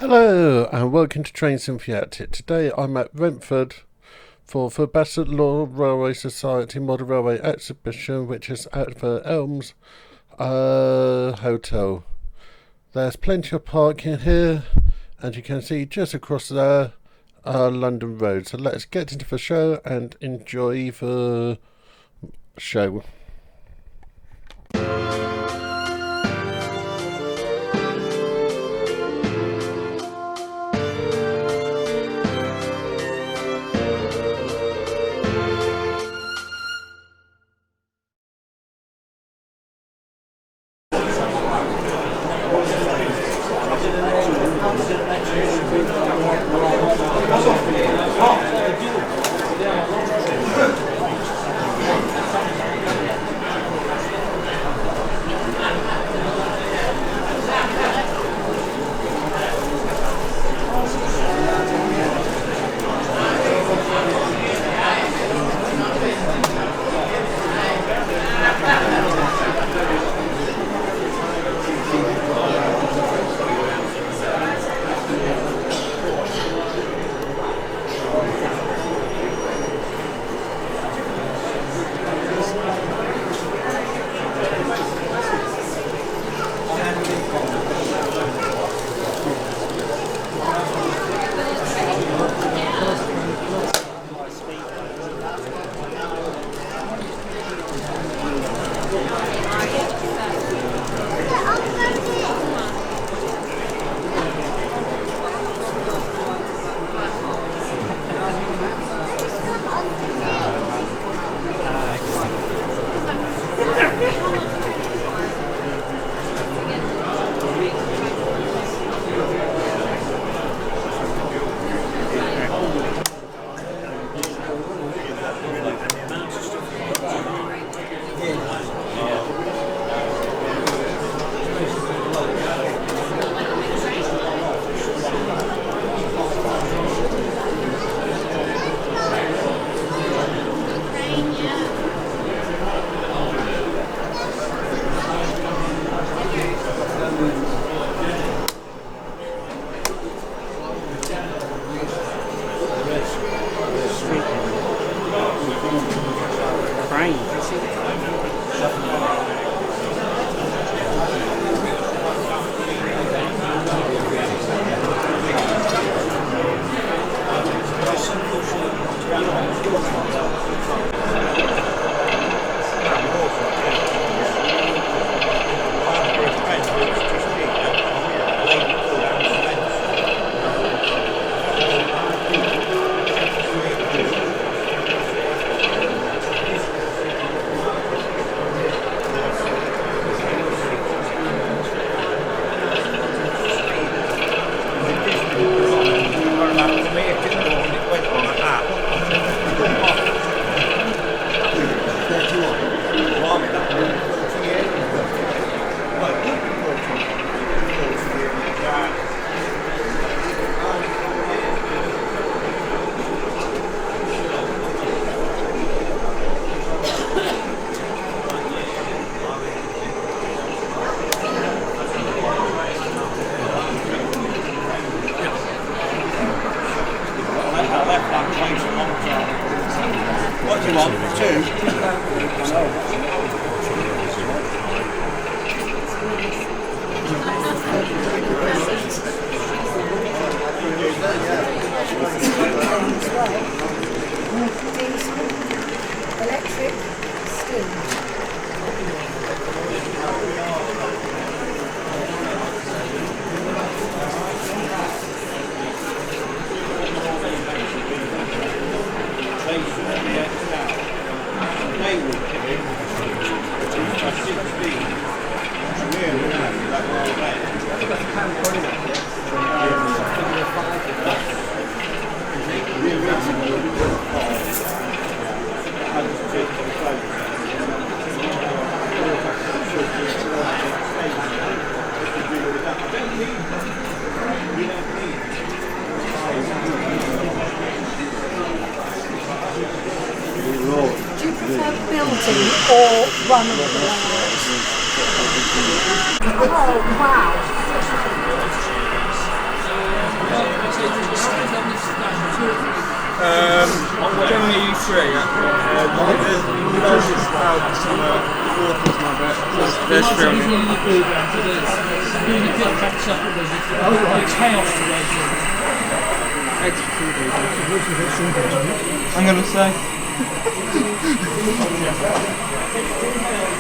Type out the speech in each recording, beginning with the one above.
Hello and welcome to Trains and Fiat. Today I'm at Retford for the Bassetlaw Railway Society Model Railway Exhibition, which is at the Elms Hotel. There's plenty of parking here, and you can see just across there London Road. So let's get into the show and enjoy the show. What do you want? Two? Electric, steam. Do you prefer building or run of the railways? Oh, wow. through. I'm gonna say.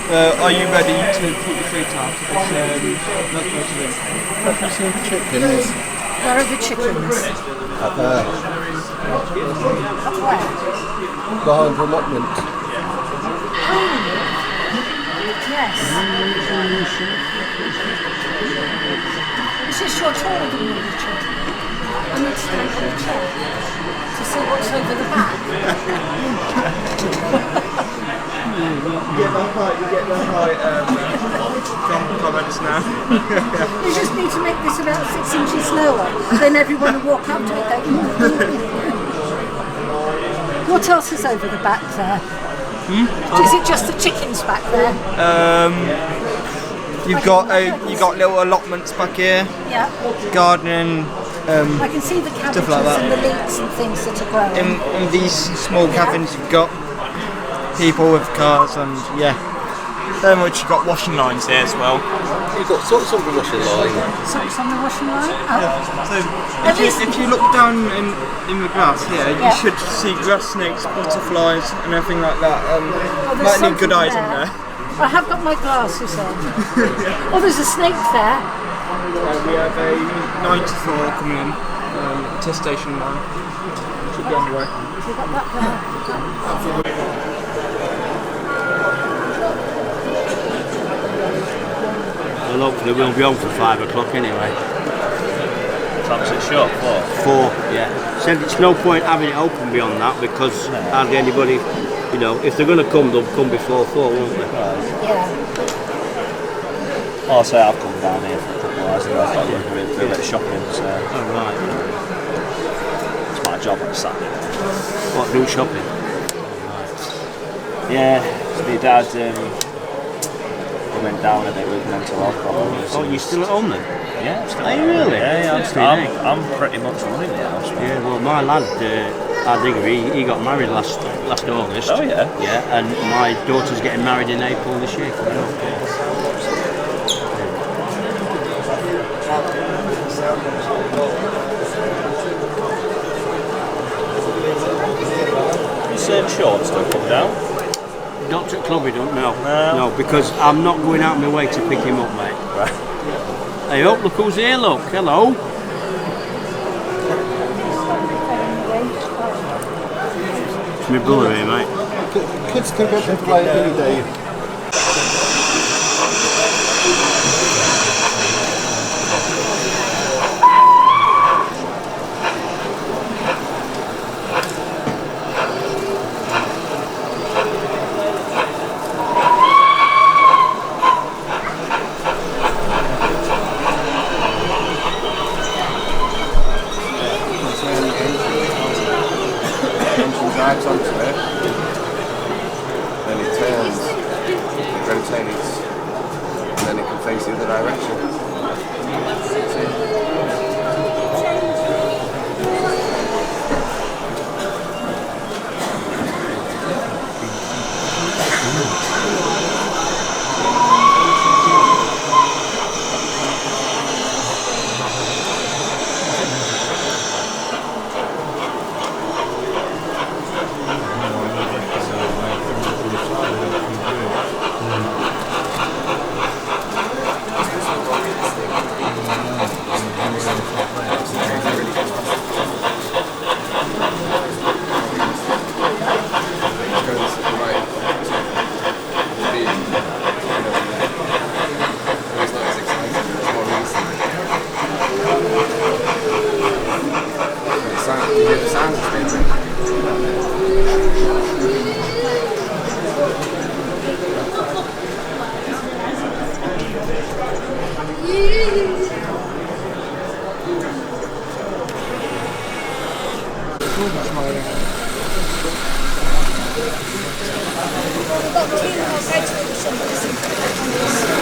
Are you ready to put your feet up? Have you seen the chickens? Where are the chickens? Up there. Up where? Behind the allotment. Yes. It's just you're taller than me, Richard. I need to stand on the chair to see what's over the back. You get the height comments now. You just need to make this about 6 inches lower, then everyone will walk up to it going, What else is over the back there? Is it just the chickens back there? You got little allotments back here. Yeah. Gardening. I can see the cabbages like that. and the leeks and things that are growing. In these small cabins, you've got people with cars and Then you've got washing lines there as well. You've got socks on the washing line. Socks on the washing line? Oh. So if you look down in the grass here, you should see grass snakes, butterflies and everything like that. Might need good eyes in there. I have got my glasses on. Oh, there's a snake there. We have a 94 coming in, test station now. Should be on the way. We've got that there. Well, hopefully we'll be home for 5 o'clock anyway. Time's it short? 4, yeah. Said it's no point having it open beyond that because hardly anybody, you know, if they're going to come, they'll come before 4, won't they? Yeah. I'll say I've come down here for a couple of hours and I've got to do a bit of shopping, so Oh, right. it's my job on Saturday. What, do shopping? Yeah, so my dad he went down a bit with mental health problems. Oh, you're still at home then? Yeah, I'm still Are at you home. really? Yeah, I'm pretty much running the house. Yeah, well, my lad, he got married last August. Oh, yeah? Yeah, and my daughter's getting married in April this year. You saying Sean still come down? Not at club, we don't know. No, because I'm not going out of my way to pick him up, mate. Right. Hey, up, look who's here, look. Hello. It's my brother here, mate. Kids can get to play any day. Drives onto it, then it turns, rotates, and then it can face the other direction.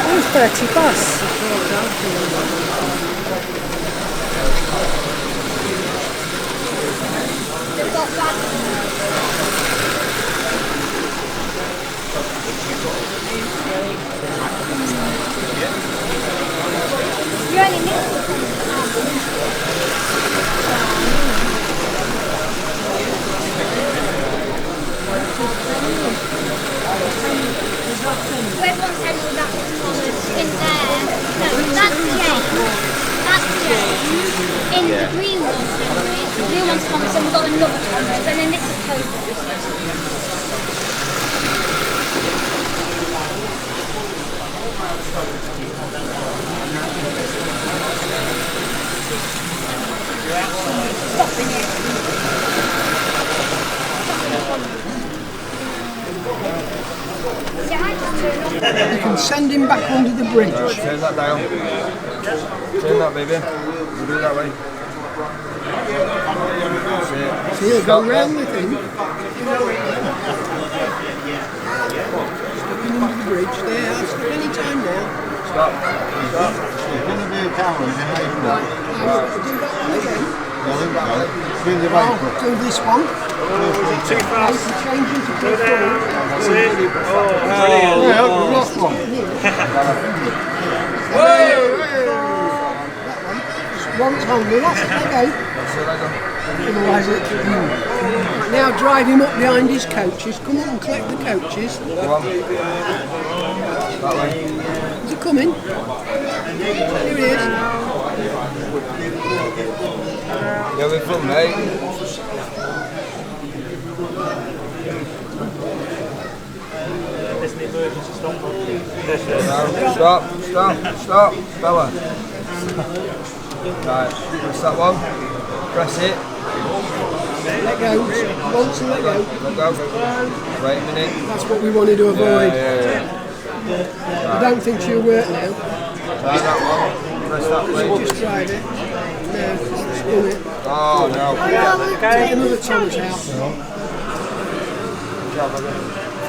Oh, 30 bus. the green one's Thomas, the blue one's Thomas, and we've got another Thomas, and then this is Toby. Stopping it. Yeah, I just turned off. You can send him back under the bridge. Turn that down. Turn that, baby. We'll do it that way. So he'll go round with him. Stepping under the bridge. There, stop any time now. Stop. Stop. It's going to be a camera behind you. Right, now we've got to do that one again. Do the I'll right do this one. Too fast. Change into Go down. That's it. Oh, Yeah, we lost one. Once only, that's it, let go. Otherwise it... Right, now drive him up behind his coaches. Come up and collect the coaches. Go on. That way. Is he coming? Here he is. You're in front, mate. Stop, stop, Bella. Right, press that one. Press it. Let go. Once and let go. Let go. Wait a minute. That's what we wanted to avoid. Yeah. I don't think she'll work now. Try that one. Press that way. Just tried it. No, spin it. Oh no. Take another Thomas out.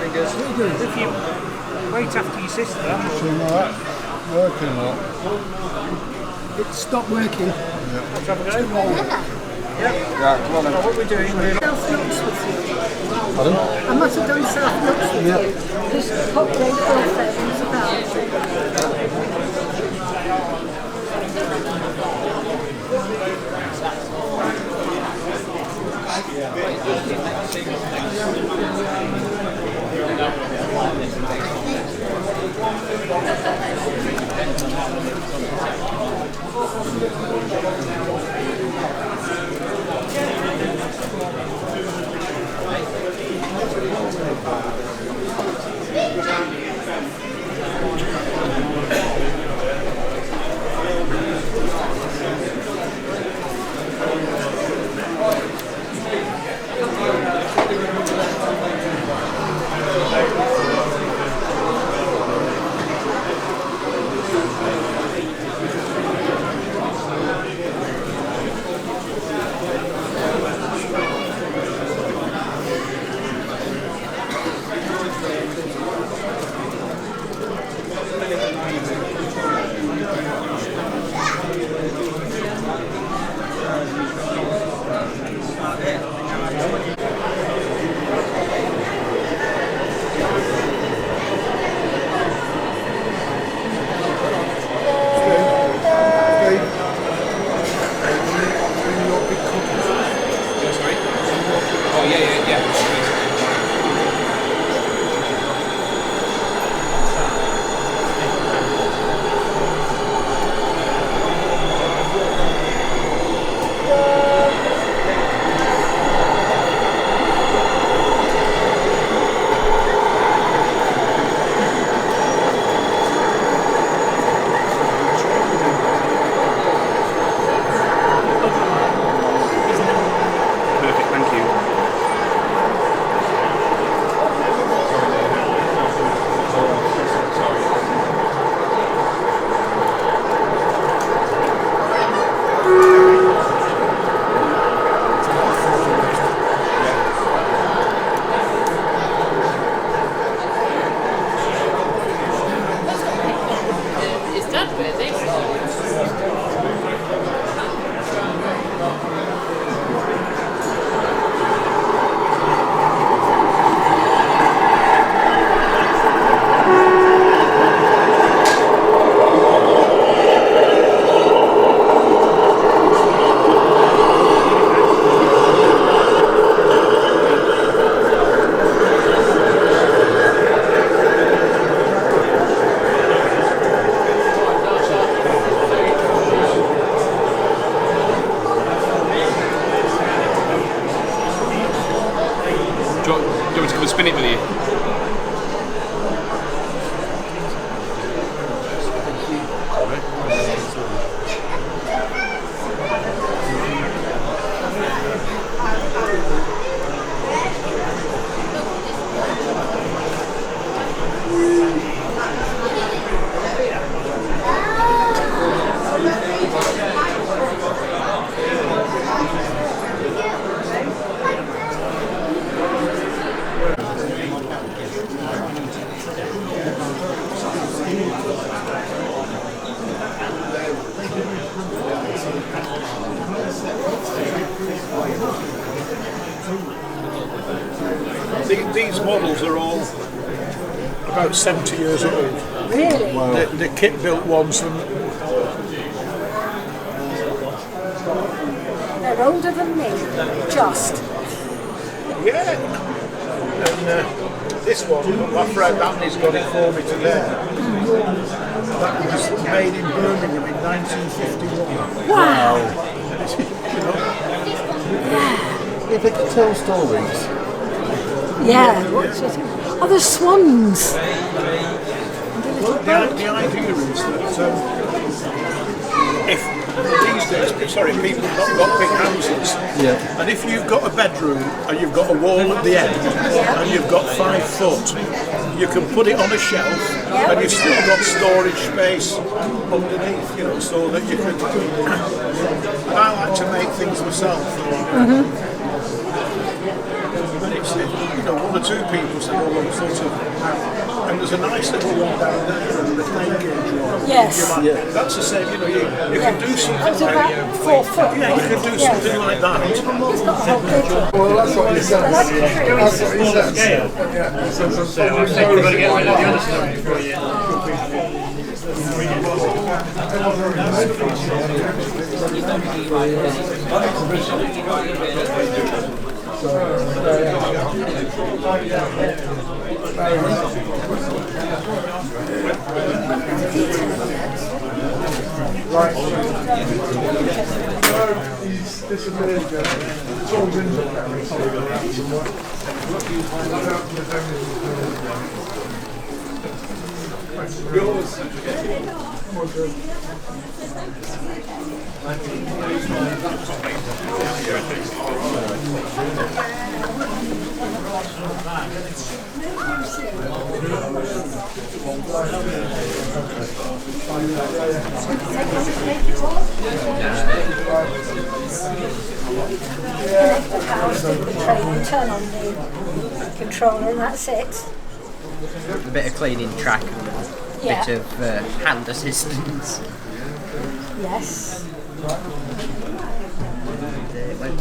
Fingers. If you wait after your sister. So that working that. It stopped working. Let's have a go. Right, come on then. What we're doing, we're South Knox with you. Pardon? I must have done South Knox with you. Just pop their girlfriends about. come and spin it with you. These models are all about 70 years old. Really? The kit-built ones from... They're older than me, just. Yeah. And this one, my friend Anthony's got it for me today. That was made in Birmingham in 1951. Wow. If they could tell stories. Yeah, what's it? Oh, the swans. The idea is that if these days, people have not got big houses, and if you've got a bedroom and you've got a wall at the end and you've got 5 foot, you can put it on a shelf and you've still got storage space underneath, so that you can. And I like to make things myself. And it's, 1 or 2 people say, well, I'm sort of, and there's a nice little one down there, the plane gauge one. Yes. That's the same, you can do something It's like about 4 foot. yeah, you can do something like that. It's got a whole bedroom. Well, that's what he says. That's what he says. Yeah, he says so I think you've got to get rid of the other stuff before you... Right. He's disappeared, Joe. It's all window cameras. Yours. Turn on the controller and that's it. A bit of cleaning track and a bit of hand assistance. Yes. And it went